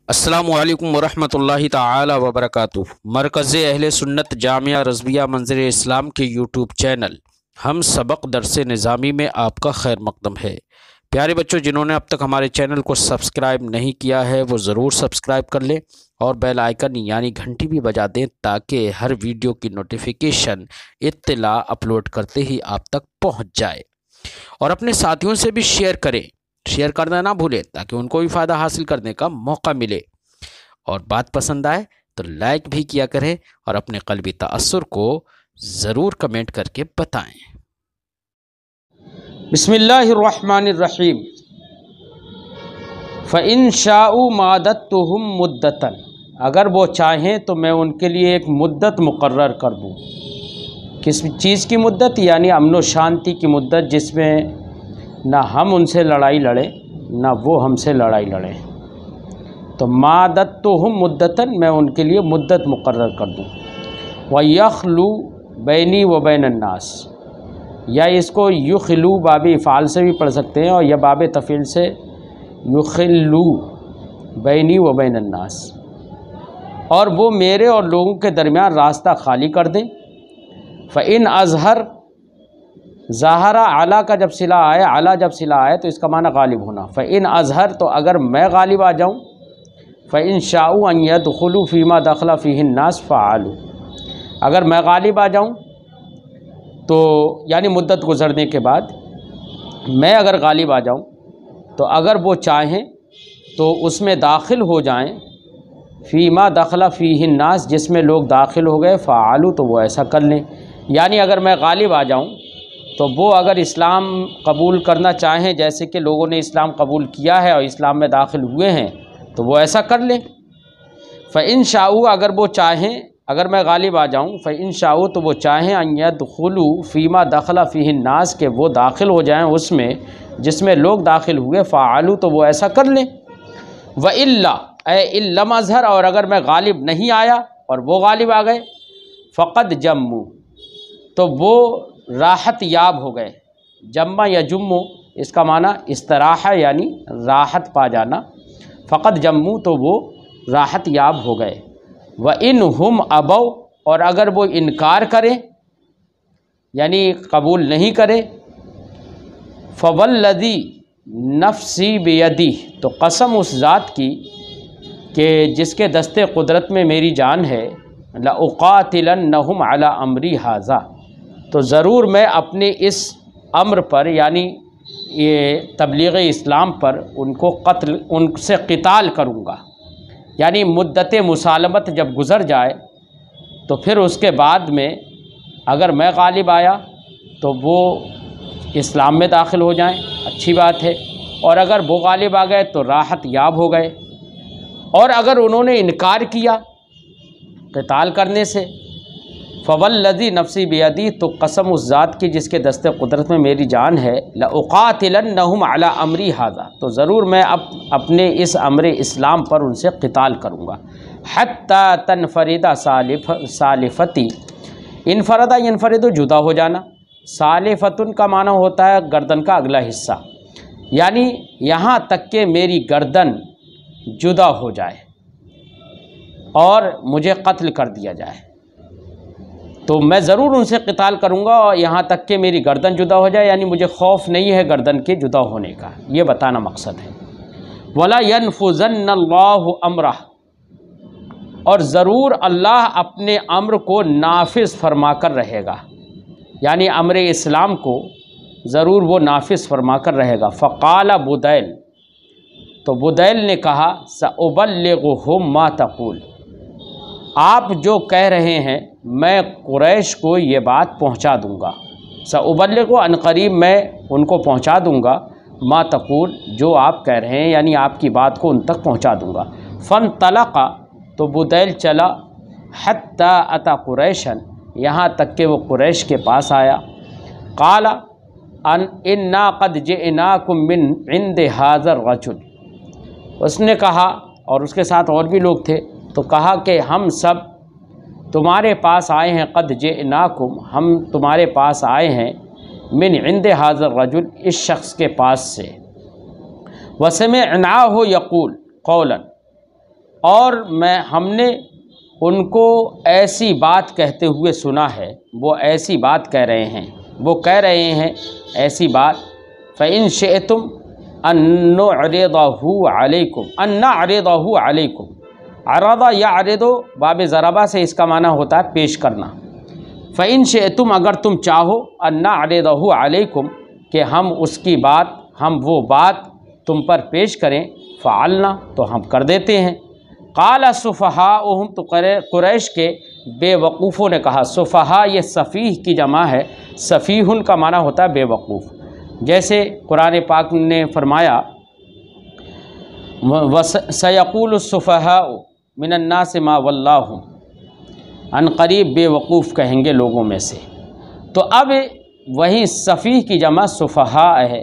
अस्सलामुअलैकुम वरहमतुल्लाहि ताला वबरकातुह। मरकज़ अहले सुन्नत जामिया रज़विया मंज़िर इस्लाम के यूट्यूब चैनल हम सबक दरस निज़ामी में आपका खैर मक़दम है। प्यारे बच्चों, जिन्होंने अब तक हमारे चैनल को सब्सक्राइब नहीं किया है वो ज़रूर सब्सक्राइब कर लें और बेल आइकन यानी घंटी भी बजा दें ताकि हर वीडियो की नोटिफिकेशन इत्तला अपलोड करते ही आप तक पहुँच जाए। और अपने साथियों से भी शेयर करें, शेयर करना ना भूलें ताकि उनको भी फ़ायदा हासिल करने का मौका मिले। और बात पसंद आए तो लाइक भी किया करें और अपने क़ल्बी तअस्सुर को ज़रूर कमेंट करके बताएं। बिस्मिल्लाहिर्रहमानिर्रहीम। फ़इन शाउ मादतुहुम मुद्दतन, अगर वो चाहें तो मैं उनके लिए एक मुद्दत मुकर्रर कर दूँ। किस चीज़ की मुद्दत? यानी अमन व शांति की मुद्दत, जिसमें ना हम उनसे लड़ाई लड़ें ना वो हमसे लड़ाई लड़ें। तो मादतुहुम मुद्दतन, मैं उनके लिए मुद्दत मुकर्रर कर दूँ। व यखलू बैनी व बैन अन्नास, या इसको युखलू बाब इफ़ाल से भी पढ़ सकते हैं और यह बाब तफ़ील से युखलू बैनी व बैन अन्नास, और वो मेरे और लोगों के दरमियान रास्ता खाली कर दें। फ़इन अज़हर, ज़ाहरा आला का जब सिला आए, आला जब सिला आए तो इसका माना गालिब होना। फ़इन अज़हर, तो अगर मैं गालिब आ जाऊँ। फ़इन शाउ अन यदखुलू फ़ीमा दखला फ़ीहिन नास फ़अलू, अगर मैं गालिब आ जाऊँ तो यानी मुद्दत गुज़रने के बाद मैं अगर गालिब आ जाऊँ तो अगर वो चाहें तो उसमें दाखिल हो जाएं। फ़ीमा दखला फ़ीहिन नास, जिसमें लोग दाखिल हो गए, फ़अलू, तो वो ऐसा कर लें। यानी अगर मैं गालिब आ जाऊँ तो वो अगर इस्लाम कबूल करना चाहें, जैसे कि लोगों ने इस्लाम कबूल किया है और इस्लाम में दाखिल हुए हैं, तो वो ऐसा कर लें। फ़इन शाउ, अगर वो चाहें, अगर मैं गालिब आ जाऊँ, फ़इन शाउ, तो वो चाहें अन यदखुलू फ़ीमा दखला फ़ीहिन नास, के वो दाखिल हो जाएं उसमें जिसमें लोग दाखिल हुए, फ़अलू, तो वो ऐसा कर लें। व इल्ला इल्लम अज़हर, और अगर मैं गालिब नहीं आया और वो गालिब आ गए, फ़क़द जम्मू, तो वो राहत याब हो गए। जम्मा या जुम्मू, इसका माना इस्तराहा यानी राहत पा जाना। फ़क़द जम्मू, तो वो राहत याब हो गए। व इन हम अबौ, और अगर वो इनकार करें यानी कबूल नहीं करे, फ़वल्लज़ी नफ़्सी बियदी, तो कसम उस ज़ात की कि जिसके दस्ते कुदरत में मेरी जान है, लउक़ातिलन्नहुम अला अमरी हाज़ा, तो ज़रूर मैं अपने इस अम्र पर यानी ये तबलीग इस्लाम पर उनसे क़िताल करूँगा। यानी मुद्दत मुसालमत जब गुज़र जाए तो फिर उसके बाद में अगर मैं गालिब आया तो वो इस्लाम में दाखिल हो जाएं, अच्छी बात है, और अगर वो गालिब आ गए तो राहत याब हो गए। और अगर उन्होंने इनकार किया क़िताल करने से, फ़वल्लज़ी नफ़्सी बियदी, तो कसम उस ज़ात की जिसके दस्ते कुदरत में मेरी जान है, लउक़ातिलन्नहुम अला अमरी हाज़ा, तो ज़रूर मैं अपने इस अमर इस्लाम पर उनसे क़िताल करूँगा। हत्ता तनफरिदा सालिफ़ती, इनफरदा यनफरिदु, जुदा हो जाना। सालिफ़तुन का माना होता है गर्दन का अगला हिस्सा, यानी यहाँ तक कि मेरी गर्दन जुदा हो जाए और मुझे कत्ल कर दिया जाए, तो मैं ज़रूर उनसे क़िताल करूँगा और यहाँ तक कि मेरी गर्दन जुदा हो जाए, यानी मुझे खौफ नहीं है गर्दन के जुदा होने का, ये बताना मकसद है। वला यनफुज़न्नल्लाहु अम्रह, और ज़रूर अल्लाह अपने अम्र को नाफिज़ फरमा कर रहेगा, यानी अम्र इस्लाम को ज़रूर वो नाफिज़ फरमा कर रहेगा। फ़क़ाला बुदैल, तो बुदैल ने कहा, सउबल्लिगुहुम मा तक़ूल, आप जो कह रहे हैं मैं कुरैश को ये बात पहुंचा दूंगा। सउबल्लिगु, अनक़रीब मैं उनको पहुंचा दूंगा, मा तक़ूल, जो आप कह रहे हैं, यानी आपकी बात को उन तक पहुंचा दूंगा। फ़न्तलक़ा, तो बुदैल चला, हत्ता अता कुरैशन, यहाँ तक कि वो कुरैश के पास आया। क़ाला अन इन्ना क़द जिअनाकुम मिन इंदि हाज़र रजुल, उसने कहा, और उसके साथ और भी लोग थे, तो कहा कि हम सब तुम्हारे पास आए हैं, क़द जिअनाकुम, हम तुम्हारे पास आए हैं, मिन इंदि हाज़र रजुल, इस शख्स के पास से। वसमिअनाहु यक़ूल क़ौलन, और हमने उनको ऐसी बात कहते हुए सुना है, वो ऐसी बात कह रहे हैं, वो कह रहे हैं ऐसी बात, फ़इन शिअतुम अन नुअरिदहु अलैकुम, अन नअरिदहु अलैकुम। अरदा यअरिदु बाब ज़रबा से इसका माना होता है पेश करना। फ़इन शिअतुम, अगर तुम चाहो, अन नअरिदहु अलैकुम, कि हम उसकी बात, हम वो बात तुम पर पेश करें, फ़अलना, तो हम कर देते हैं। क़ाल सुफ़हाउहुम, तो कुरैश के बेवकूफ़ों ने कहा। सुफ़हा ये सफ़ीह की जमा है, सफ़ीहुन का माना होता है बेवकूफ़। जैसे कुरान पाक ने फरमाया, सयक़ूलु सुफ़हाउ मिनन्नास मा वल्लाहुम, अनक़रीब बेवकूफ़ कहेंगे लोगों में से। तो अब वही सफ़ीह की जमा सुफ़हा है,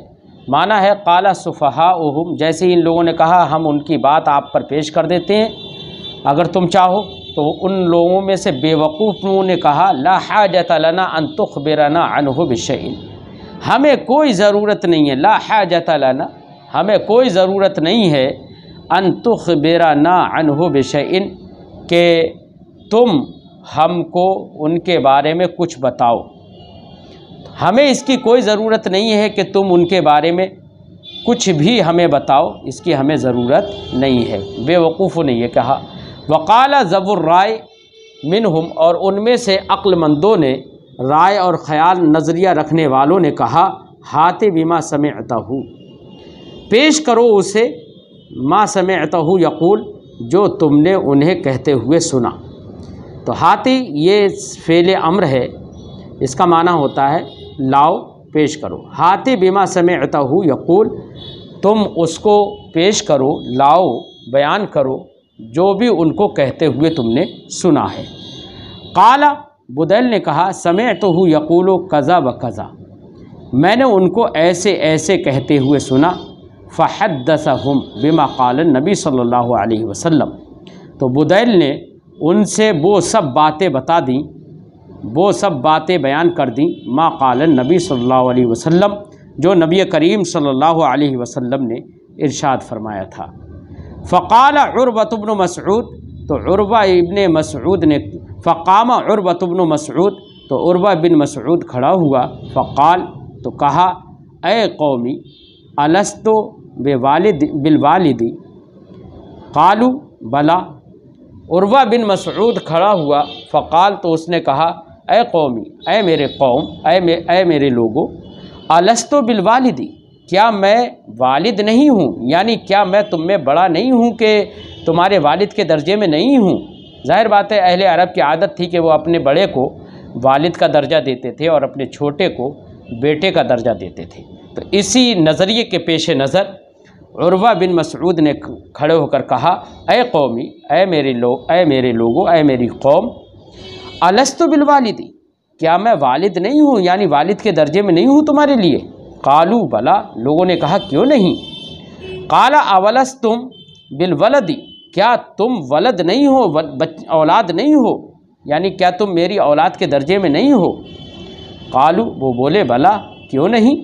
माना है क़ाला सुफ़हाउहुम, जैसे इन लोगों ने कहा हम उनकी बात आप पर पेश कर देते हैं अगर तुम चाहो। तो उन लोगों में से बेवकूफ़ ने कहा, ला हाजत लना अन तुख़बिरना अन्हु बिशैइन, हमें कोई ज़रूरत नहीं है, ला हाजत लना, हमें कोई ज़रूरत नहीं है, अन तुख़बिरना अन्हु बिशैइन, के तुम हमको उनके बारे में कुछ बताओ। हमें इसकी कोई ज़रूरत नहीं है कि तुम उनके बारे में कुछ भी हमें बताओ, इसकी हमें ज़रूरत नहीं है। बेवकूफ़ों ने यह कहा। वक़ाला ज़बुर राय मिनहुम, और उनमें से अक्लमंदों ने, राय और ख़याल नज़रिया रखने वालों ने कहा, हाते बिमा समिअतहु, पेश करो उसे, मा समिअतहु यक़ूल, जो तुमने उन्हें कहते हुए सुना। तो हाती ये फ़ेल अम्र है, इसका माना होता है लाओ, पेश करो। हाती बिमा समिअतहु यक़ूल, तुम उसको पेश करो, लाओ, बयान करो, जो भी उनको कहते हुए तुमने सुना है। क़ाला, बुदैल ने कहा, समिअतहु यक़ूलु कज़ा व कज़ा, मैंने उनको ऐसे ऐसे कहते हुए सुना। फ़हद्दसहुम बिमा क़ाल नबी सल्लल्लाहु अलैहि वसल्लम, तो बुदैल ने उनसे वो सब बातें बता दी, वो सब बातें बयान कर दी, मा क़ाल नबी सल्लल्लाहु अलैहि वसल्लम, जो नबी करीम सल्लल्लाहु अलैहि वसल्लम ने इरशाद फरमाया था। फ़क़ाल उर्वत इब्न मसऊद, तो उर्वा इब्न मसऊद ने, फ़क़ाम उर्वत इब्न मसऊद, तो उर्वा बिन मसऊद खड़ा हुआ। फ़क़ाल, तो कहा, ए कौमी, अलस्तु बिलवालिदी, क़ालू बला। उर्वा बिन मसऊद खड़ा हुआ। फ़क़ाल, तो उसने कहा, ए कौमी, ए मेरे कौम, ए मेरे लोगों, अलस्तु बिलवालिदी, क्या मैं वालिद नहीं हूँ, यानी क्या मैं तुम में बड़ा नहीं हूँ कि तुम्हारे वालिद के दर्जे में नहीं हूँ। ज़ाहिर बात है अहले अरब की आदत थी कि वो अपने बड़े को वालिद का दर्जा देते थे और अपने छोटे को बेटे का दर्जा देते थे। तो इसी नज़रिए के पेश नज़र उर्वा बिन मसऊद ने खड़े होकर कहा, ए कौमी, ए मेरे लोगों, ए मेरी कौम, अलस्तु बिलवालिदी, क्या मैं वालिद नहीं हूँ, यानी वालिद के दर्जे में नहीं हूँ तुम्हारे लिए। कालू बला, लोगों ने कहा क्यों नहीं। काला अवलस्तुम बिलवलदी, क्या तुम वलद नहीं हो, औलाद नहीं हो, यानी क्या तुम मेरी औलाद के दर्जे में नहीं हो। कालू, वो बोले बला, क्यों नहीं।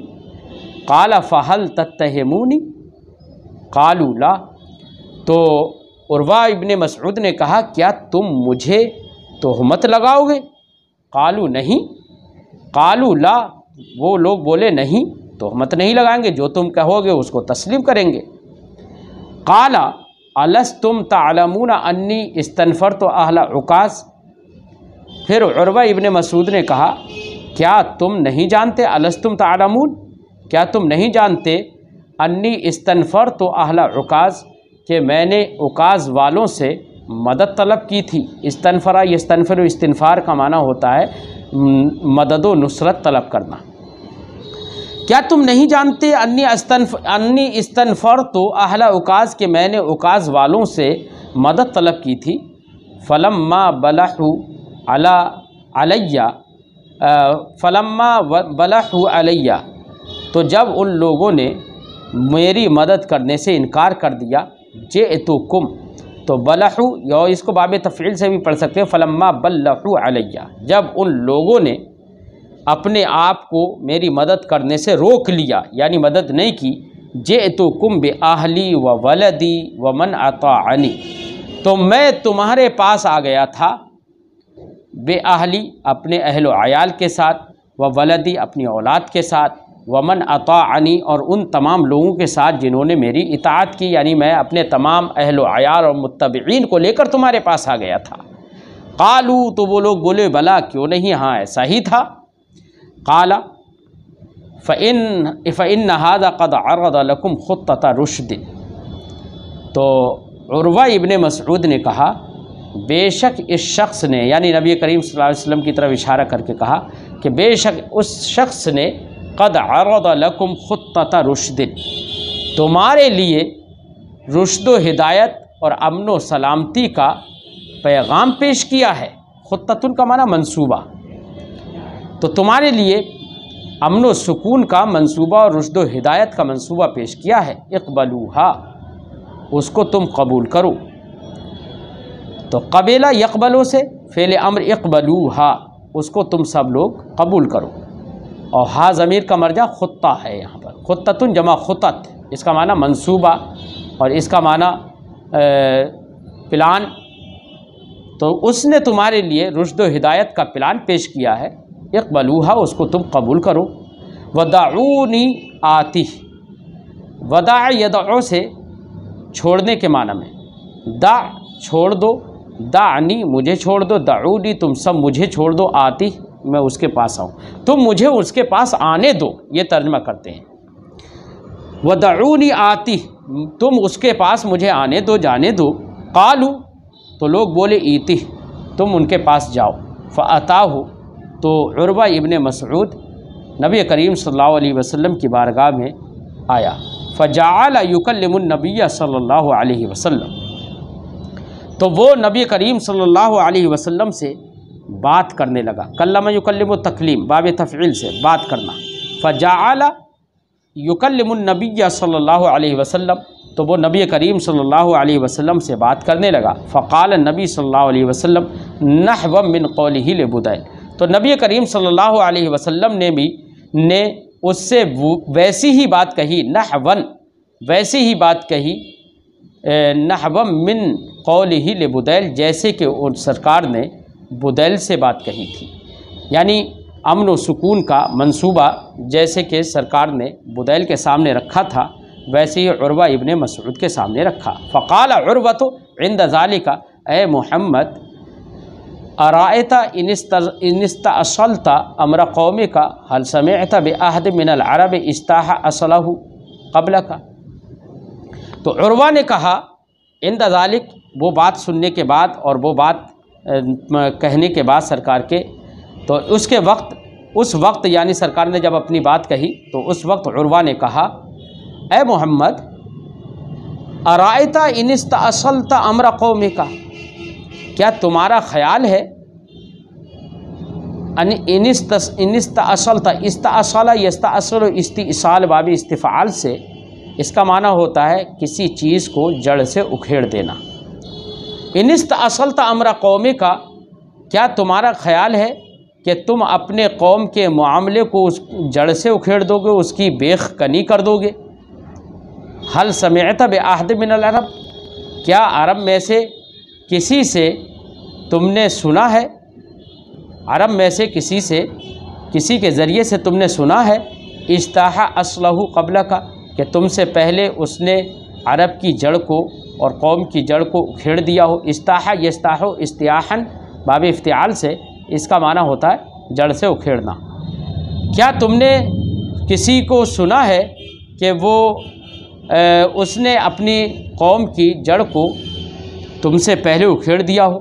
काला फ़हल तत्तहिमूनी, कालू ला, तो उर्वा इब्ने मसऊद ने कहा, क्या तुम मुझे तोहमत लगाओगे। कालू नहीं। कालू ला, वो लोग बोले नहीं, तोहमत नहीं लगाएंगे, जो तुम कहोगे उसको तस्लीम करेंगे। काला अलस्तुम तालमून अन्नी इस्तनफरतु अहल उकास, फिर उर्वा इब्ने मसऊद ने कहा, क्या तुम नहीं जानते, अलस्तुम तालमून, क्या तुम नहीं जानते, अन्नी इस्तनफरतु अहल उकास, कि मैंने उकास वालों से मदद तलब की थी। इस्तनफरा यस्तनफर इस्तिनफार का माना होता है मदद व नुसरत तलब करना। क्या तुम नहीं जानते, अन्नी इस्तनफरतु अहल उकास, के मैंने उकास वालों से मदद तलब की थी। फलम्मा बलहु अलैया, तो जब उन लोगों ने मेरी मदद करने से इनकार कर दिया। जेतुकुम, तो बलहु, या इसको बाबे तफ़ील से भी पढ़ सकते हैं, फलम्मा बल्लहु अलैया, जब उन लोगों ने अपने आप को मेरी मदद करने से रोक लिया, यानी मदद नहीं की। जेतुकुम बे आहली व वलदी व मन अताअनी, तो मैं तुम्हारे पास आ गया था बे अहली, अपने अहलो आयाल के साथ, व वलदी, अपनी औलाद के साथ, वमन अताअनी, और उन तमाम लोगों के साथ जिन्होंने मेरी इताअत की, यानी मैं अपने तमाम अहलो आयाल और मुत्तबईन को लेकर तुम्हारे पास आ गया था। कालू, तो वो लोग बोले बला, क्यों नहीं, हाँ ऐसा ही था। काला फ़इन हादा क़द अरद लकुम ख़ुत्तत रुश्द, तो उर्वा इब्ने मसऊद ने कहा बेशक इस शख्स ने, यानी नबी करीम सल्लल्लाहु अलैहि वसल्लम की तरफ इशारा करके कहा कि बेशक उस शख्स ने क़द अरद लकुम ख़ुत्तत रुश्द, तुम्हारे लिए रुश्द व हिदायत और अमन व सलामती का पैगाम पेश किया है। ख़ुत्ततुन का माना मंसूबा, तो तुम्हारे लिए अमन व सुकून का मंसूबा और रुश्द व हिदायत का मंसूबा पेश किया है। इक़बलूहा, उसको तुम कबूल करो। तो कबीला यक़बलो से फ़ेल अम्र, इक़बलूहा, उसको तुम सब लोग कबूल करो। और हा ज़मीर का मर्जा खुत्ता है यहाँ पर, खुत्ततुन जमा खुतत, इसका माना मंसूबा और इसका माना प्लान। तो उसने तुम्हारे लिए रुश्द व हिदायत का प्लान पेश किया है। इक़बलूहा, उसको तुम कबूल करो। वदाऊनी आती, वदा यदओ से छोड़ने के माना में, दा छोड़ दो, दानी मुझे छोड़ दो, दाऊनी तुम सब मुझे छोड़ दो, आती मैं उसके पास आऊँ, तुम मुझे उसके पास आने दो, ये तर्जमा करते हैं। वदाऊनी आती, तुम उसके पास मुझे आने दो, जाने दो। कालू, तो लोग बोले ईती, तुम उनके पास जाओ। फ़अताहु, तो उर्वा इब्ने मसऊद नबी करीम सल्लल्लाहु अलैहि वसल्लम की बारगाह में आया। फ़जाअल युकल्लिमुन नबिय्य सल्लल्लाहु अलैहि वसल्लम, तो वो नबी करीम सल्लल्लाहु अलैहि वसल्लम से बात करने लगा। कल्लम युकल्लिमु तकलीम, बाब तफ़ईल से बात करना। फ़जाअल युकल्लिमुन नबिय्य सल्लल्लाहु अलैहि वसल्लम, तो वो नबी करीम सल्लल्लाहु अलैहि वसल्लम से बात करने लगा। फ़क़ाल नबी सल्लल्लाहु अलैहि वसल्लम नहव मिन क़ौलिही लिबुदैल, तो नबी करीम सल्लल्लाहु अलैहि वसल्लम ने उससे वैसी ही बात कही, नहवन, वैसी ही बात कही, नहवम मिन क़ौलिही लिबुदैल, जैसे कि उस सरकार ने बुदैल से बात कही थी, यानी अमन व सुकून का मंसूबा जैसे कि सरकार ने बुदैल के सामने रखा था, वैसे ही उर्वा इब्ने मसऊद के सामने रखा। फ़क़ाल उर्वा तो इंद ज़ालिका, ए मोहम्मद, अराएता इनिस्तअसलता अमर कौमिका हल समिअता बिअहद मिनल अरब इस्ताह असलहु क़ब्लका। तो उर्वा ने कहा इंद ज़ालिक, वो बात सुनने के बाद और वो बात कहने के बाद सरकार के, तो उसके वक्त, उस वक्त यानी सरकार ने जब अपनी बात कही तो उस वक्त उर्वा ने कहा ए मोहम्मद, अराएता इनिस्तअसलता अमर कौमिका, क्या तुम्हारा ख्याल है, इनिस्तअसलता, इस्तअसला यस्तअसल इस्तिसाल बाबी इस्तिफ़ाल से, इसका माना होता है किसी चीज़ को जड़ से उखेड़ देना। इनिस्तअसलता अमर कौमिका, क्या तुम्हारा ख्याल है कि तुम अपने कौम के मामले को उस जड़ से उखेड़ दोगे, उसकी बेख कनी कर दोगे। हल समिअता बिअहद मिनल अरब, क्या अरब में से किसी से तुमने सुना है, अरब में से किसी से, किसी के ज़रिए से तुमने सुना है, इस्ताहा असलहु क़ब्लका, कि तुमसे पहले उसने अरब की जड़ को और कौम की जड़ को उखेड़ दिया हो। इस्ताहा यस्ताहो इस्तियाहन बाब इफ्तियाल से, इसका माना होता है जड़ से उखेड़ना। क्या तुमने किसी को सुना है कि वो उसने अपनी कौम की जड़ को तुमसे पहले उखेड़ दिया हो?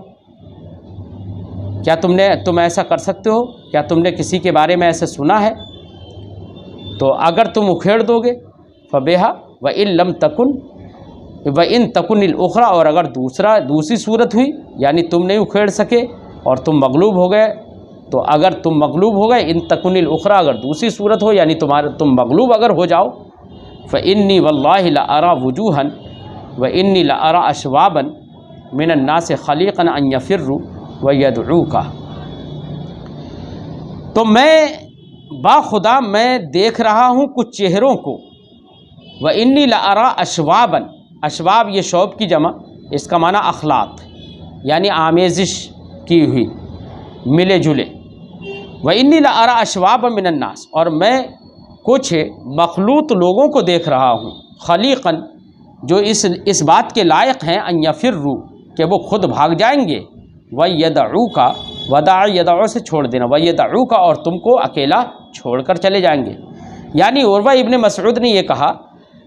क्या तुम ऐसा कर सकते हो? क्या तुमने किसी के बारे में ऐसे सुना है? तो अगर तुम उखेड़ दोगे फ़बेहा व इन लम तकुन व इन तकुनिल उखरा, और अगर दूसरी सूरत हुई यानी तुम नहीं उखेड़ सके और तुम मगलूब हो गए, तो अगर तुम मगलूब हो गए, इन तकुनिल उखरा, अगर दूसरी सूरत हो यानी तुम मगलूब अगर हो जाओ, फ़इन्नी वल्लाहि ला अरा वजूहन व इन्नी ला अरा अशवाबन मिनन नास खलीक़न अन यफ़िर्रु व यदऊका। तो मैं बाखुदा मैं देख रहा हूँ कुछ चेहरों को, व इन्नी ला अरा अशवाबन, अशवाब ये शौब की जमा, इसका माना अखलात यानी आमेज़िश की हुई, मिले जुले। व इन्नी ला अरा अशवाब मिनन नास, और मैं कुछ मखलूत लोगों को देख रहा हूँ, खलीक़न, जो इस बात के लायक हैं, अन यफ़िर्रू, कि वो खुद भाग जाएंगे, व यदऊ का, वदा यदऊ से छोड़ देना, व यदऊ का, और तुमको अकेला छोड़कर चले जाएंगे। यानी उर्वा इब्ने मसऊद ने ये कहा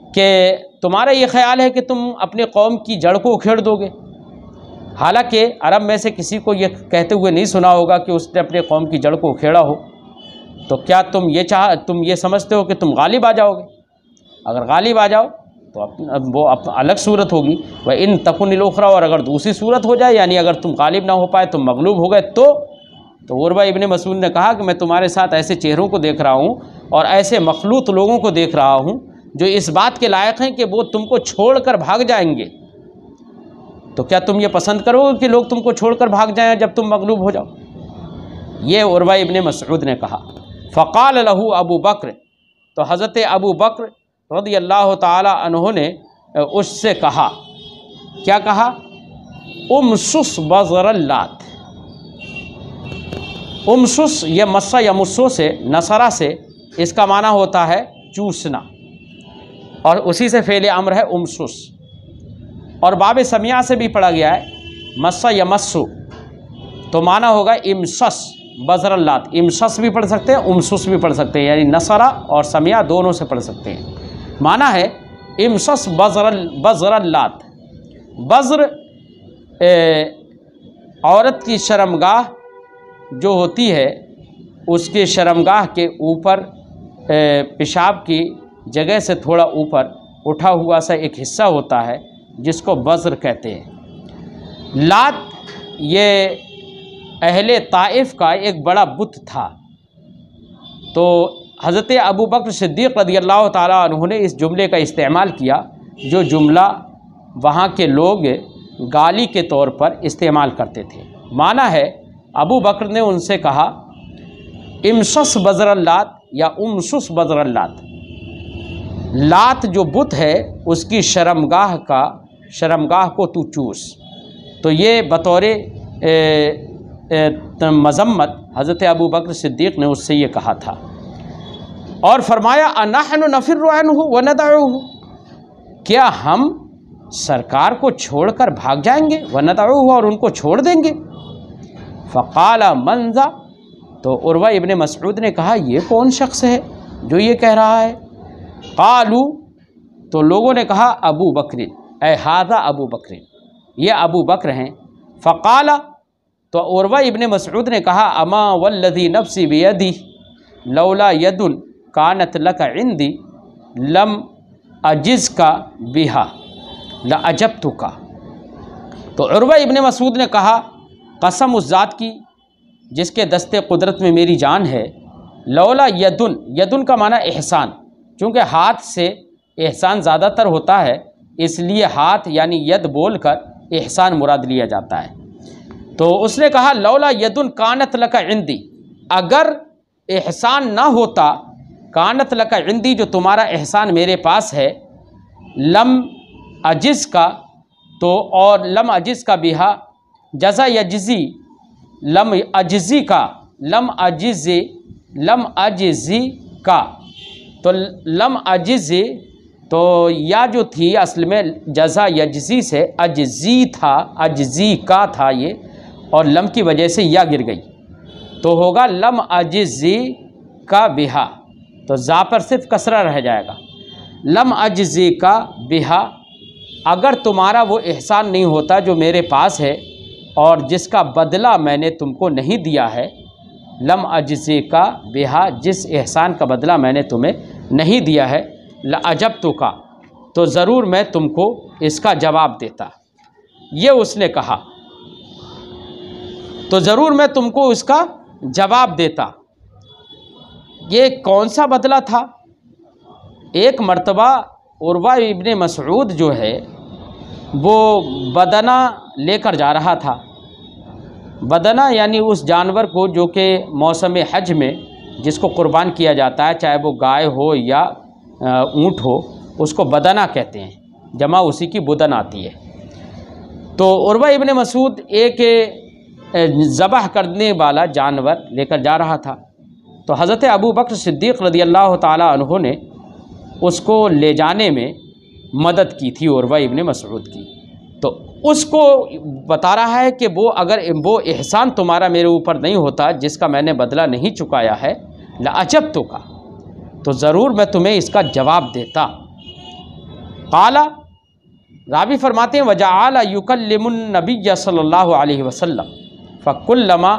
कि तुम्हारा ये ख्याल है कि तुम अपने कौम की जड़ को उखेड़ दोगे। हालांकि अरब में से किसी को ये कहते हुए नहीं सुना होगा कि उसने अपने कौम की जड़ को उखेड़ा हो। तो क्या तुम ये समझते हो कि तुम गालिब आ जाओगे? अगर गालिब आ जाओ तो वो अलग सूरत होगी। वह इन तकुनिल उखरा, और अगर दूसरी सूरत हो जाए, यानी अगर तुम गालिब ना हो पाए, तुम मगलूब हो गए, तो उर्वा इब्ने मसूद ने कहा कि मैं तुम्हारे साथ ऐसे चेहरों को देख रहा हूँ और ऐसे मखलूत लोगों को देख रहा हूँ जो इस बात के लायक हैं कि वो तुमको छोड़कर भाग जाएंगे। तो क्या तुम ये पसंद करोगे कि लोग तुमको छोड़कर भाग जाएं जब तुम मगलूब हो जाओ? ये उर्वा इब्ने मसऊद ने कहा। फ़क़ाल लहू अबू बकर, तो हज़रत अबू बकर रज़ियल्लाहु ताला अन्हु ने उससे कहा, क्या कहा? उमसुस बज़रल्लात। उमसुस ये मस्सा या मुस्सो से, नसरा से, इसका माना होता है चूसना, और उसी से फ़ेल अम्र है उमसुस। और बाब समिया से भी पढ़ा गया है मस्सा या मस्सु, तो माना होगा इमसस बज़रल्लात। इमसस भी पढ़ सकते हैं, उमसुस भी पढ़ सकते हैं, यानी नसरा और समिया दोनों से पढ़ सकते हैं। माना है इमसस बज़रल्लात। बज़र औरत की शर्मगाह जो होती है, उसके शर्मगाह के ऊपर पेशाब की जगह से थोड़ा ऊपर उठा हुआ सा एक हिस्सा होता है जिसको बज़र कहते हैं। लात ये अहले ताइफ का एक बड़ा बुत था। तो हज़रत अबू बकर सिद्दीक़ रज़ियल्लाहु ताला अन्हु ने इस जुमले का इस्तेमाल किया, जो जुमला वहाँ के लोग गाली के तौर पर इस्तेमाल करते थे। माना है अबू बकर ने उनसे कहा इमसस बज़रल्लात या उमसुस बज़रल्लात। लात जो बुत है उसकी शर्मगाह को तू चूस। तो ये बतौरे मज़म्मत हज़रत अबू बकर सिद्दीक़ ने उससे ये कहा था। और फरमाया अनहनु नफ़िर्रु अन्हु व नदअहु, क्या हम सरकार को छोड़कर भाग जाएंगे? व नदअहु, और उनको छोड़ देंगे। फ़क़ाला मनज़ा, तो उर्वा इब्ने मसऊद ने कहा ये कौन शख्स है जो ये कह रहा है? क़ालू, तो लोगों ने कहा अबू बकरिन, ए हाज़ा अबू बकरिन, ये अबू बकर हैं। फ़क़ाला, तो उर्वा इब्ने मसऊद ने कहा अमा वल्लज़ी नफ़्सी बियदी लौला यदुन कानत लक इंदी लम अजिज़ का बिहा ला अजबतुका। तो उर्वा इब्ने मसऊद ने कहा कसम उस ज़ात की जिसके दस्ते कुदरत में मेरी जान है, लौला यदुन, यदुन का माना एहसान, चूँकि हाथ से एहसान ज़्यादातर होता है इसलिए हाथ यानी यद बोलकर एहसान मुराद लिया जाता है। तो उसने कहा लौला यदुन कानत लका इंदी, अगर एहसान ना होता, कानत लका इंदी जो तुम्हारा एहसान मेरे पास है, लम अजिज़ का, तो और लम अजिज़ का बिहा जज़ा यजज़ी, लम अजिज़ी का, लम अजिज़ी का, तो लम अजिज़ी, तो या जो थी असल में जज़ा यजज़ी से अजज़ी था, अजज़ी का था ये, और लम की वजह से या गिर गई तो होगा लम अजिज़ी का बिहा, तो जा पर सिर्फ कसरा रह जाएगा। लम अजिज़ी का बिहा, अगर तुम्हारा वो एहसान नहीं होता जो मेरे पास है और जिसका बदला मैंने तुमको नहीं दिया है, लम अजिज़ी का बिहा, जिस एहसान का बदला मैंने तुम्हें नहीं दिया है, लअजबतु का, तो ज़रूर मैं तुमको इसका जवाब देता। ये उसने कहा, तो ज़रूर मैं तुमको इसका जवाब देता। ये कौन सा बदला था? एक मर्तबा उर्वा इब्ने मसऊद जो है वो बदना लेकर जा रहा था। बदना यानी उस जानवर को जो कि मौसम हज में जिसको कुर्बान किया जाता है, चाहे वो गाय हो या ऊँट हो, उसको बदना कहते हैं, जमा उसी की बुदन आती है। तो उर्वा इब्ने मसूद एक ज़बह करने वाला जानवर लेकर जा रहा था। तो हज़रत अबू बकर सिद्दीक़ रज़ियल्लाहु ताला अन्हु ने उसको ले जाने में मदद की थी उर्वा इब्ने मसूद की। तो उसको बता रहा है कि वो अगर वो एहसान तुम्हारा मेरे ऊपर नहीं होता जिसका मैंने बदला नहीं चुकाया है, लअजब तो का, तो ज़रूर मैं तुम्हें इसका जवाब देता। काला, रावी फरमाते हैं, वजअला युकल्लिमुन नबिय्य सल्लल्लाहु अलैहि वसल्लम फ़कुल्लमा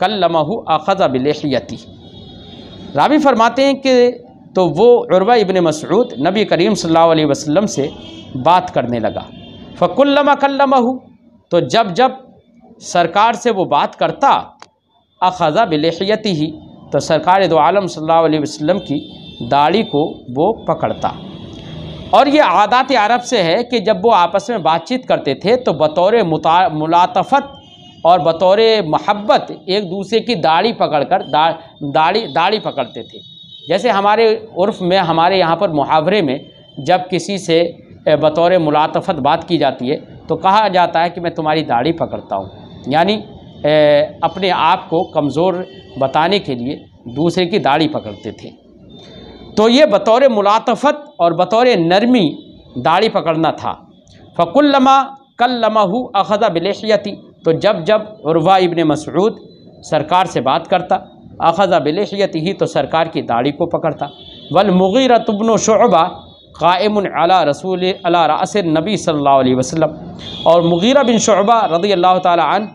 कल्लमहु अख़ज़ बिलिहियती। रावी फरमाते हैं कि तो वो उर्वा इब्ने मसूद नबी करीम सल्लल्लाहु अलैहि वसल्लम से बात करने लगा। फ़कुल्लमा कल्लमहु, तो जब जब सरकार से वो बात करता, अख़ज़ बिलिहियतिही, तो सरकार दो आलम सल्लल्लाहु अलैहि वसल्लम की दाढ़ी को वो पकड़ता। और ये आदात अरब से है कि जब वो आपस में बातचीत करते थे तो बतौर मुलातफ़त और बतौर मोहब्बत एक दूसरे की दाढ़ी पकड़कर दाढ़ी पकड़ते थे। जैसे हमारे उर्फ़ में, हमारे यहाँ पर मुहावरे में जब किसी से बतौर मुलातफ़त बात की जाती है तो कहा जाता है कि मैं तुम्हारी दाढ़ी पकड़ता हूँ, यानी अपने आप को कमज़ोर बताने के लिए दूसरे की दाढ़ी पकड़ते थे। तो ये बतौर मुलातफ़त और बतौर नरमी दाढ़ी पकड़ना था। फ़कुल्लमा कल्लमहु अख़ज़ बिलिहियती, तो जब जब उर्वा इब्ने मसूद सरकार से बात करता, अख़ज़ बिलिहियतिही, तो सरकार की दाढ़ी को पकड़ता। वल मुग़ीरा इब्न शुअबा क़ाइमुन अला रअसिन नबी सल्लल्लाहु अलैहि वसल्लम, और मुग़ीरा बिन शुअबा रज़ियल्लाहु ताला अन्हु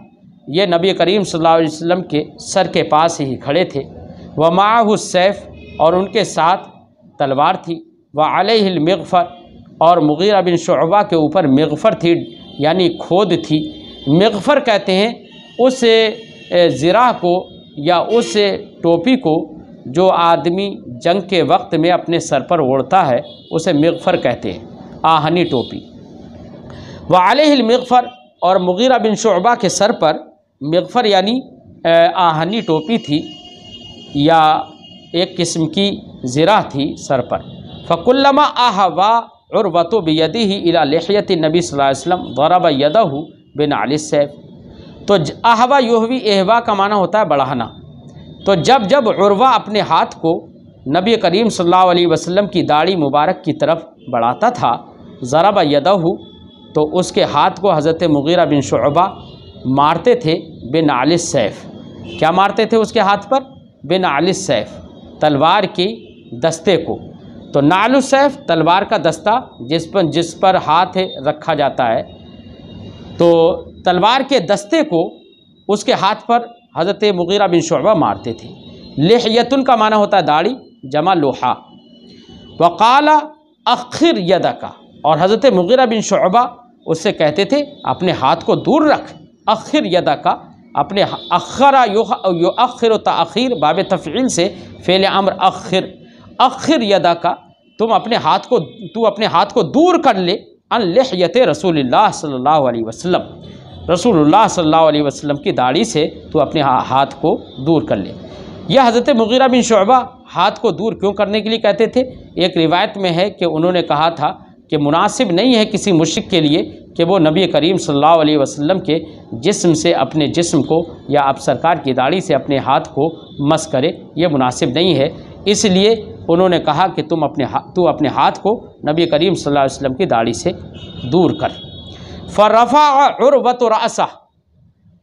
ये नबी करीम सल्लल्लाहु अलैहि वसल्लम के सर के पास ही खड़े थे। व माअहु सैफ़, और उनके साथ तलवार थी। व अलैहिल मिग़फ़र, और मुग़ीरा बिन शुअबा के ऊपर मिग़फ़र थी, यानी खोद थी। मिग़फ़र कहते हैं उस ज़िरा को या उस टोपी को जो आदमी जंग के वक्त में अपने सर पर ओढ़ता है, उसे मिग़फ़र कहते हैं, आहनी टोपी। व अलैहिल मिग़फ़र, और मुग़ीरा बिन शुअबा के सर पर मिग़फ़र यानी आहनी टोपी थी या एक किस्म की ज़िरा थी सर पर। फ़कुल्लमा आहवा उर्वतु बियदिही इला लिहियति नबी सल्लल्लाहु अलैहि वसल्लम ज़रब यदहु बिनालिस सैफ़। तो आहवा युहवी, एहवा का माना होता है बढ़ाना। तो जब जब उर्वा अपने हाथ को नबी करीम सल्लल्लाहु अलैहि वसल्लम की दाढ़ी मुबारक की तरफ बढ़ाता था, ज़रब यदहु, तो उसके हाथ को हज़रत मुग़ीरा बिन शुअबा मारते थे बिनालिस सैफ़। क्या मारते थे उसके हाथ पर? बिनालिस सैफ़, तलवार की दस्ते को। तो नालुस सैफ़ तलवार का दस्ता जिस पर हाथ रखा जाता है, तो तलवार के दस्ते को उसके हाथ पर हज़रत मुग़ीरा बिन शुअबा मारते थे। लिहियतुन का माना होता है दाढ़ी, जमा लोहा। वक़ाला अख़िर यदका, और हज़रत मुग़ीरा बिन शुअबा उससे कहते थे अपने हाथ को दूर रख। अख़िर यदका, अपने अख़रा युअख़िरु तअख़ीर, बाब तफ़ईल से फ़ेल अम्र अख़िर, अख़िर यदका, तू अपने हाथ को दूर कर ले, अन लिहियत रसूलुल्लाह सल्लल्लाहु अलैहि वसल्लम, रसूलुल्लाह सल्लल्लाहु अलैहि वसल्लम की दाढ़ी से तू अपने हाथ को दूर कर ले। यह हज़रत मुग़ीरा बिन शुअबा हाथ को दूर क्यों करने के लिए कहते थे? एक रिवायत में है कि उन्होंने कहा था कि मुनासिब नहीं है किसी मुश्रिक के लिए कि वो नबी करीम सल्लल्लाहु अलैहि वसल्लम के जिस्म से अपने जिस्म को या आप सरकार की दाढ़ी से अपने हाथ को मस करे, ये मुनासिब नहीं है। इसलिए उन्होंने कहा कि तू अपने हाथ को नबी करीम सल्लल्लाहु अलैहि वसल्लम की दाढ़ी से दूर कर। फ़रफ़ा उर्वतु रअसा,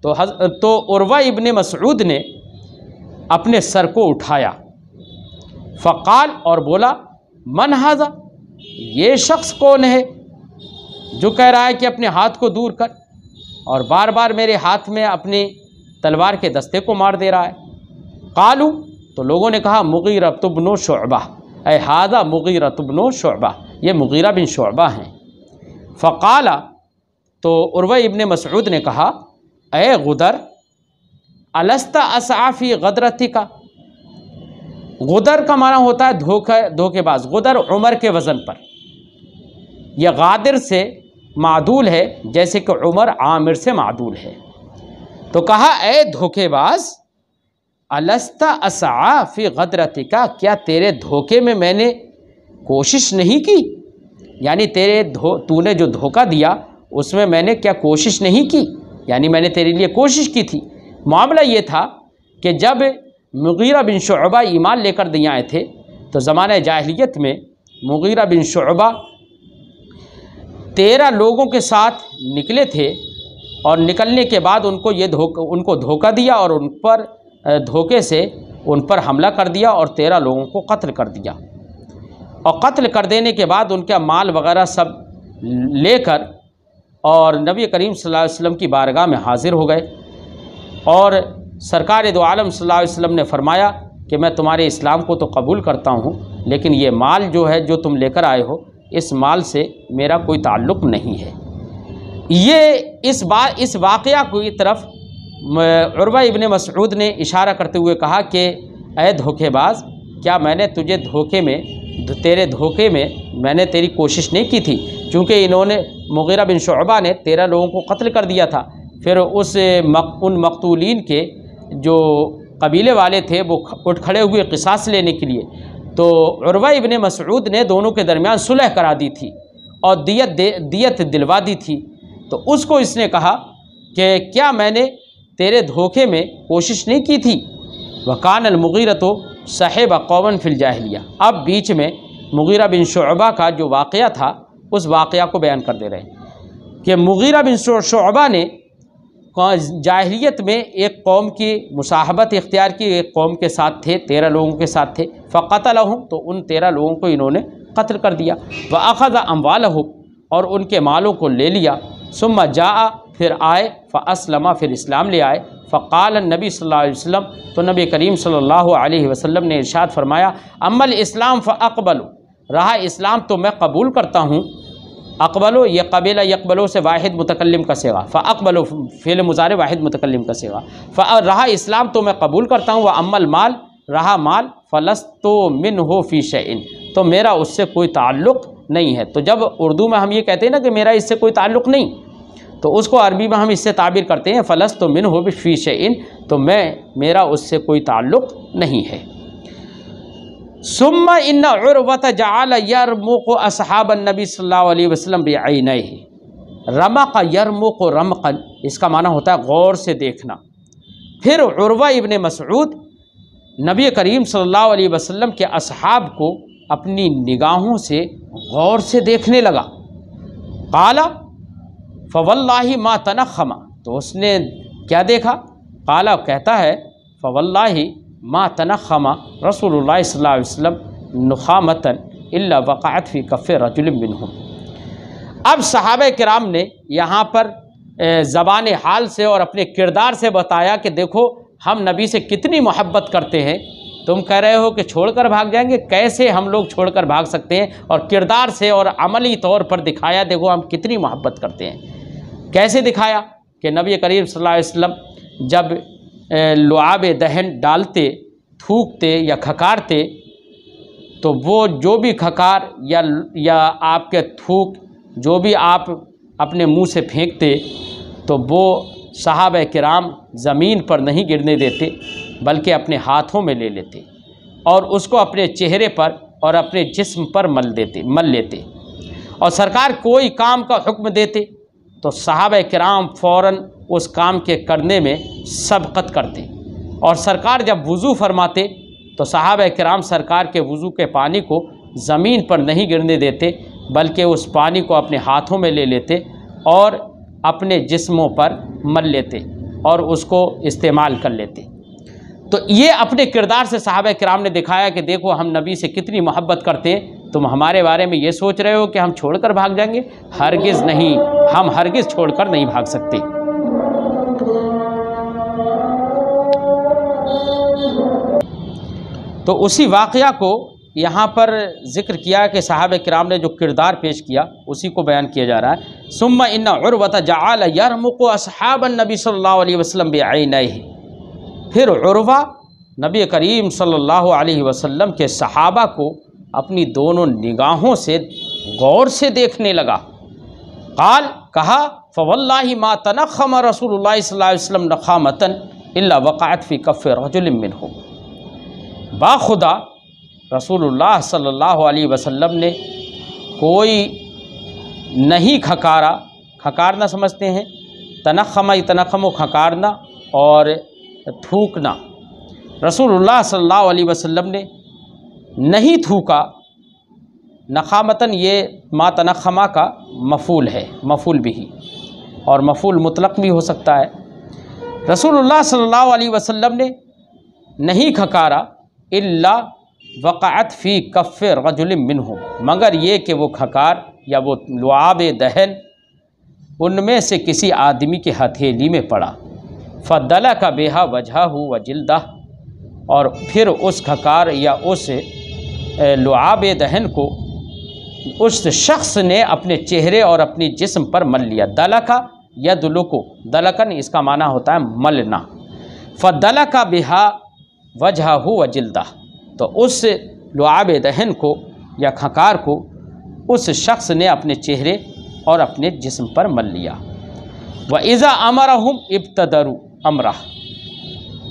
तो उर्वा इब्ने मसूद ने अपने सर को उठाया। फ़क़ाल, और बोला, मन हाज़ा, ये शख्स कौन है जो कह रहा है कि अपने हाथ को दूर कर और बार बार मेरे हाथ में अपनी तलवार के दस्ते को मार दे रहा है। क़ालू, तो लोगों ने कहा, मुग़ीरा इब्न शुअबा, ऐ हाज़ा मुग़ीरा इब्न शुअबा, ये मुग़ीरा बिन शुअबा हैं। फ़क़ाला, तो उर्वा इब्ने मसूद ने कहा, ऐ गुदर, अलस्ता असआफ़ी गदरतिका। गुदर का माना होता है धोखेबाज। गुदर उमर के वज़न पर, यह गादिर से मादूल है, जैसे कि उमर आमिर से मादूल है। तो कहा, ऐ धोखेबाज, अलस्ता असआ फी गदरतिका, क्या तेरे धोखे में मैंने कोशिश नहीं की, यानी तूने जो धोखा दिया उसमें मैंने क्या कोशिश नहीं की, यानी मैंने तेरे लिए कोशिश की थी। मामला ये था कि जब मुगीरा बिन शुअबा ईमान लेकर दिए आए थे तो ज़माने जाहिलियत में मुगीरा बिन शुअबा 13 लोगों के साथ निकले थे और निकलने के बाद उनको धोखा दिया और उन पर धोखे से उन पर हमला कर दिया और 13 लोगों को कत्ल कर दिया। और कत्ल कर देने के बाद उनका माल वगैरह सब लेकर और नबी करीम सल्लल्लाहु अलैहि वसल्लम की बारगाह में हाज़िर हो गए और सरकार दो आलम सल्लल्लाहु अलैहि वसल्लम ने फरमाया कि मैं तुम्हारे इस्लाम को तो कबूल करता हूँ, लेकिन ये माल जो है जो तुम लेकर आए हो, इस माल से मेरा कोई ताल्लुक़ नहीं है। ये इस वाक़या की तरफ उर्वा इब्ने मसऊद ने इशारा करते हुए कहा कि ऐ धोखेबाज, क्या मैंने तुझे तेरे धोखे में मैंने तेरी कोशिश नहीं की थी? चूँकि इन्होंने मुगीरा बिन शुअबा ने 13 लोगों को कत्ल कर दिया था। फिर उन मकतूलीन के जो कबीले वाले थे वो उठ खड़े हुए क़िसास लेने के लिए, तो उर्वा इब्ने मसऊद ने दोनों के दरमियान सुलह करा दी थी और दियत दिलवा दी थी। तो उसको इसने कहा कि क्या मैंने तेरे धोखे में कोशिश नहीं की थी? वकान अलमुगीरा तो साहिब कौमन फिल जाहिलिया। अब बीच में मुगीरा बिन शुअबा का जो वाक़या था उस वाक़या को बयान कर दे रहे हैं कि मुगीरा बिन शुअबा ने जाहिलियत में एक कौम की मुसाहबत इख्तियार की, एक कौम के साथ थे, 13 लोगों के साथ थे। फ़क़तलहुम, तो उन 13 लोगों को इन्होंने कत्ल कर दिया। व अख़ज़ अम्वालहुम, और उनके मालों को ले लिया। सुम्मा जाआ, फिर आए, फ़अस्लमा, फिर इस्लाम ले आए। फ़क़ाल नबी सल्लल्लाहु अलैहि वसल्लम, तो नबी करीम सल्लल्लाहु अलैहि वसल्लम ने इरशाद फरमाया, अम्मल इस्लाम फ़अक़बलु, रहा इस्लाम तो मैं कबूल करता हूँ। अक़बलो ये कबीला यक़बलो से वाहिद मुतकल्लिम का सेगा, फ़अक़बलो फ़िल मुज़ारे वाहिद मुतकल्लिम का सेगा। रहा इस्लाम तो मैं कबूल करता हूँ। व अम्मल माल, रहा माल, फ़लस्तो मिन्हु फ़ी शैइन, तो मेरा उससे कोई ताल्लुक़ नहीं है। तो जब उर्दू में हम ये कहते हैं ना कि मेरा इससे कोई ताल्लुक़ नहीं, तो उसको अरबी में हम इससे ताबीर करते हैं फ़लस्तो मिन्हु फ़ी शैइन, तो मेरा उससे कोई ताल्लुक़ नहीं है। सुम्मा इन्ना उर्वत जअल यरमुक़ु अस्हाब नबी सल्लल्लाहु अलैहि वसल्लम बिअैनैहि, रमक़ यरमुक़ु रमक़न, इसका माना होता है गौर से देखना। फिर उर्वा इब्ने मसऊद नबी करीम सल्लल्लाहु अलैहि वसल्लम के अस्हाब को अपनी निगाहों से गौर से देखने लगा। काला फ़वल्लाहि मा तनख़मा, तो उसने क्या देखा? काला कहता है, फ़वल्लाहि मा तनख़मा रसूलुल्लाह सल्लल्लाहु अलैहि वसल्लम नुख़ामतन इल्ला वक़अत फ़ी कफ़्फ़ि रजुलिन मिनहुम। अब सहाबा किराम ने यहाँ पर ज़बान हाल से और अपने किरदार से बताया कि देखो हम नबी से कितनी मोहब्बत करते हैं। तुम कह रहे हो कि छोड़कर भाग जाएंगे, कैसे हम लोग छोड़कर भाग सकते हैं? और किरदार से और अमली तौर पर दिखाया, देखो हम कितनी मोहब्बत करते हैं। कैसे दिखाया कि नबी करीम सल्लल्लाहु अलैहि वसल्लम जब लुआब दहन डालते, थूकते या खकारते, तो वो जो भी खकार या आपके थूक जो भी आप अपने मुंह से फेंकते, तो वो सहाबा किराम ज़मीन पर नहीं गिरने देते, बल्कि अपने हाथों में ले लेते और उसको अपने चेहरे पर और अपने जिस्म पर मल लेते। और सरकार कोई काम का हुक्म देते तो सहाबा किराम फ़ौरन उस काम के करने में सबकत करते। और सरकार जब वज़ू फरमाते तो सहाबा किराम सरकार के वज़ू के पानी को ज़मीन पर नहीं गिरने देते, बल्कि उस पानी को अपने हाथों में ले लेते और अपने जिस्मों पर मल लेते और उसको इस्तेमाल कर लेते। तो ये अपने किरदार से सहाबा किराम ने दिखाया कि देखो हम नबी से कितनी मोहब्बत करते हैं। तुम हमारे बारे में ये सोच रहे हो कि हम छोड़कर भाग जाएंगे? हरगिज़ नहीं, हम हरगिज़ छोड़कर नहीं भाग सकते। तो उसी वाक़या को यहाँ पर ज़िक्र किया कि सहाबा किराम ने जो किरदार पेश किया उसी को बयान किया जा रहा है। सुम्मा इन्ना उर्वत जअल यरमुक़ु अस्हाबन नबी सल्लल्लाहु अलैहि वसल्लम बिअैनैहि, फिर उर्वा नबी करीम सल्लल्लाहु अलैहि वसल्लम के सहाबा को अपनी दोनों निगाहों से गौर से देखने लगा। काल, कहा, फ़वल्लाहि मा तनख़मा रसूलुल्लाह सल्लल्लाहु अलैहि वसल्लम नख़ामतन इल्ला वक़अत फ़ी कफ़्फ़ि रजुलिन मिनहुम, बाखुदा रसूलुल्लाह सल्लल्लाहु अलैहि वसल्लम ने कोई नहीं खकारा, खकारना समझते हैं, तनख्खम तनख्खम खकारना और थूकना। रसूलुल्लाह सल्लल्लाहु अलैहि वसल्लम ने नहीं थूका। नखामतन ये मा तनख्खमा का मफूल है, मफूल बिही, और मफूल मुतलक भी हो सकता है। रसूलुल्लाह सल्लल्लाहु अलैहि वसल्लम ने नहीं खकारा इल्ला वक़अत फ़ी कफ़्फ़ि रजुलिन मिनहुम, मगर ये कि वो खकार या वो लुआब दहन उनमें से किसी आदमी के हथेली में पड़ा। फ़दला का बेहा वजहहु व जिल्दह, और फिर उस खकार या उस लुआब दहन को उस शख्स ने अपने चेहरे और अपनी जिस्म पर मल लिया। दलका यदलुकु, दलकन इसका माना होता है मलना। फ़दला का बेहा वजहहु व जिल्दह, तो उस लुआब दहन को या खकार को उस शख्स ने अपने चेहरे और अपने जिस्म पर मल लिया। व इज़ा अमरहुम इब्तदरू अमरा,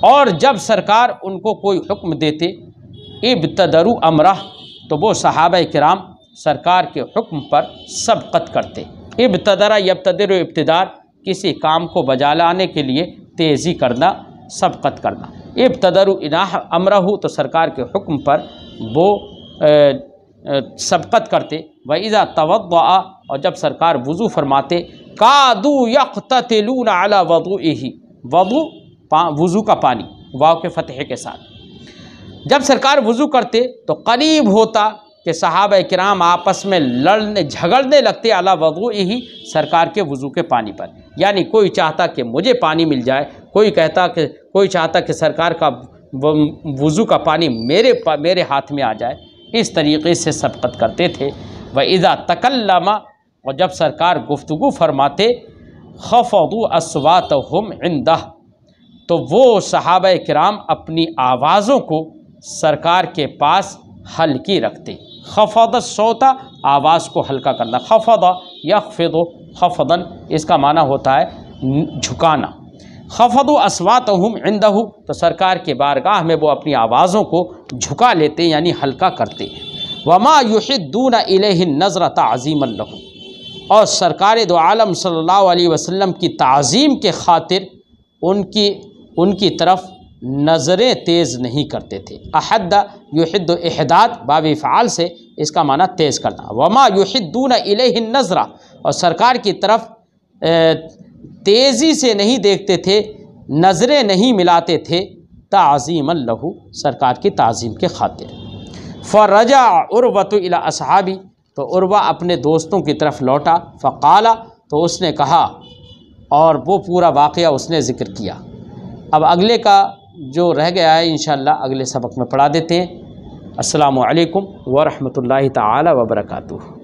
और जब सरकार उनको कोई हुक्म देते, इब्तदरू अमरा, तो वो सहाबा किराम सरकार के हुक्म पर सबकत करते। इब्तदरा यब्तदिरु इब्तिदार, किसी काम को बजा लाने के लिए तेज़ी करना, सबकत करना। इब्तदरू इनाह अमरहु, तो सरकार के हुक्म पर वो सबकत करते। व इज़ा तवद्दअ, और जब सरकार वज़ू फरमाते, कादू यक़्ततिलून अला वज़ूइही, वज़ू वज़ू का पानी वाव के फ़तह के साथ, जब सरकार वज़ू करते तो करीब होता कि सहाबा किराम आपस में लड़ने झगड़ने लगते अला वज़ूइही, सरकार के वज़ू के पानी पर। यानी कोई चाहता कि मुझे पानी मिल जाए, कोई चाहता कि सरकार का वज़ू का पानी मेरे हाथ में आ जाए। इस तरीक़े से सबकत करते थे। व इज़ा तकल्लमा, और जब सरकार गुफ्तगू फरमाते, खफ़दू अस्वातहुम इंदह, तो वो सहाबा किराम अपनी आवाज़ों को सरकार के पास हल्की रखते। खफ़द सौता, आवाज़ को हल्का करना। खफ़द यख़फ़िदु खफ़दन, इसका माना होता है झुकाना। खफ़दु अस्वातहुम इंदहु, तो सरकार के बारगाह में वो अपनी आवाज़ों को झुका लेते यानी हल्का करते। वमा युहिद्दून इलैहि नज़र ताज़ीमन लहु, और सरकार दो आलम सल्लल्लाहु अलैहि वसल्लम की ताज़ीम के खातिर उनकी तरफ नज़रें तेज़ नहीं करते थे। अहद्दा युहिद्दु इहदाद बाब फ़ाल से इसका माना तेज़ करना। वमा युहिद्दून इलैहि नज़रा, और सरकार की तरफ तेज़ी से नहीं देखते थे, नज़रें नहीं मिलाते थे, ताज़ीमन लहु, सरकार की ताज़ीम के खातिर। फ़रजा उर्वतु इला असहाबी, तो उर्वा अपने दोस्तों की तरफ लौटा। फ़क़ाला, तो उसने कहा, और वो पूरा वाक़या उसने ज़िक्र किया। अब अगले का जो रह गया है इंशाअल्लाह अगले सबक में पढ़ा देते हैं। अस्सलामु अलैकुम व रहमतुल्लाहि ताला व बरकातुहू।